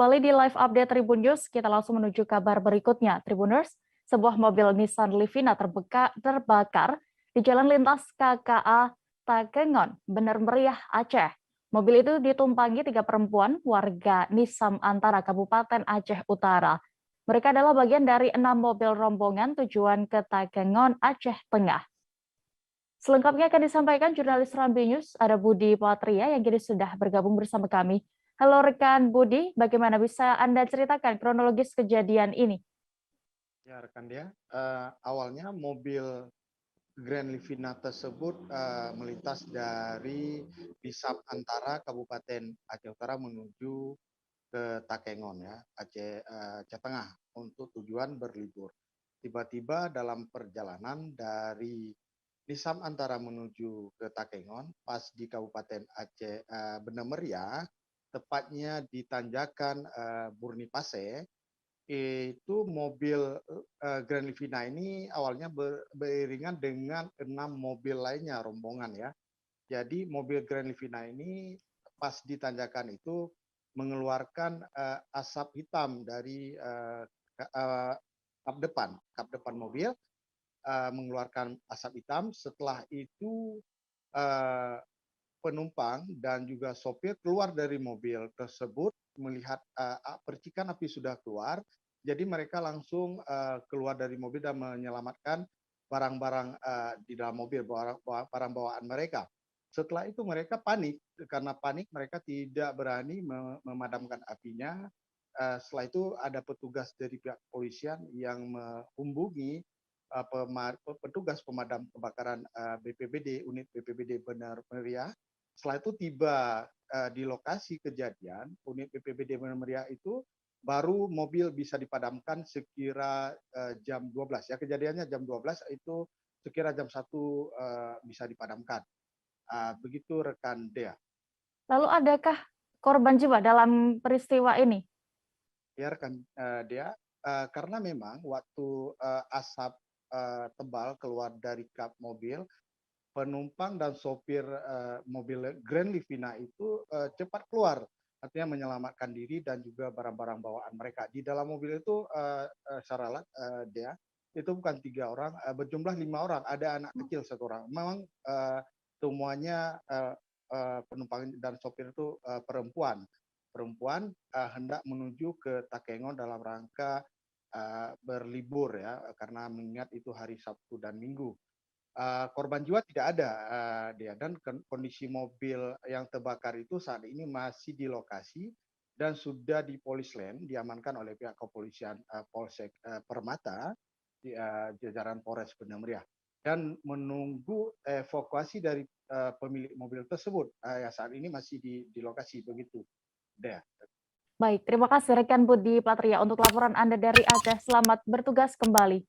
kembali di live update Tribun News. Kita langsung menuju kabar berikutnya. Tribuners, sebuah mobil Nissan Livina terbakar di jalan lintas KKA Takengon, Bener Meriah, Aceh. Mobil itu ditumpangi 3 perempuan warga Nisam Antara, Kabupaten Aceh Utara. Mereka adalah bagian dari 6 mobil rombongan tujuan ke Takengon, Aceh Tengah. Selengkapnya akan disampaikan jurnalis Rambi News, ada Budi Patria yang kini sudah bergabung bersama kami. Halo rekan Budi, bagaimana bisa Anda ceritakan kronologis kejadian ini? Ya rekan dia, awalnya mobil Grand Livina tersebut melintas dari Nisam Antara Kabupaten Aceh Utara menuju ke Takengon ya, Aceh Tengah untuk tujuan berlibur. Tiba-tiba dalam perjalanan dari Nisam Antara menuju ke Takengon, pas di Kabupaten Aceh Bener Meriah, tepatnya di tanjakan Burnipase, itu mobil Grand Livina ini awalnya beriringan dengan 6 mobil lainnya rombongan ya. Jadi mobil Grand Livina ini pas di tanjakan itu mengeluarkan asap hitam dari kap depan mobil, mengeluarkan asap hitam. Setelah itu penumpang dan juga sopir keluar dari mobil tersebut melihat percikan api sudah keluar, jadi mereka langsung keluar dari mobil dan menyelamatkan barang-barang di dalam mobil, barang bawaan mereka. Setelah itu mereka panik, karena panik mereka tidak berani memadamkan apinya. Setelah itu ada petugas dari pihak kepolisian yang menghubungi petugas pemadam kebakaran BPBD, unit BPBD Bener Meriah. Setelah itu tiba di lokasi kejadian, unit BPBD Bener Meriah itu baru mobil bisa dipadamkan sekira jam 12 ya. Kejadiannya jam 12, itu sekira jam 1 bisa dipadamkan. Begitu rekan Dea. Lalu adakah korban jiwa dalam peristiwa ini? Ya rekan Dea, karena memang waktu asap tebal keluar dari kap mobil, penumpang dan sopir mobil Grand Livina itu cepat keluar, artinya menyelamatkan diri dan juga barang-barang bawaan mereka. Di dalam mobil itu Syaralat, Dea, itu bukan 3 orang, berjumlah 5 orang, ada anak kecil 1 orang. Memang semuanya penumpang dan sopir itu perempuan hendak menuju ke Takengon dalam rangka berlibur ya, karena mengingat itu hari Sabtu dan Minggu. Korban jiwa tidak ada, dan kondisi mobil yang terbakar itu saat ini masih di lokasi dan sudah di Polisland, diamankan oleh pihak kepolisian Polsek Permata di jajaran Polres Bener Meriah, dan menunggu evakuasi dari pemilik mobil tersebut yang saat ini masih di lokasi. Begitu deh. Baik, terima kasih rekan Budi Patria untuk laporan Anda dari Aceh. Selamat bertugas kembali.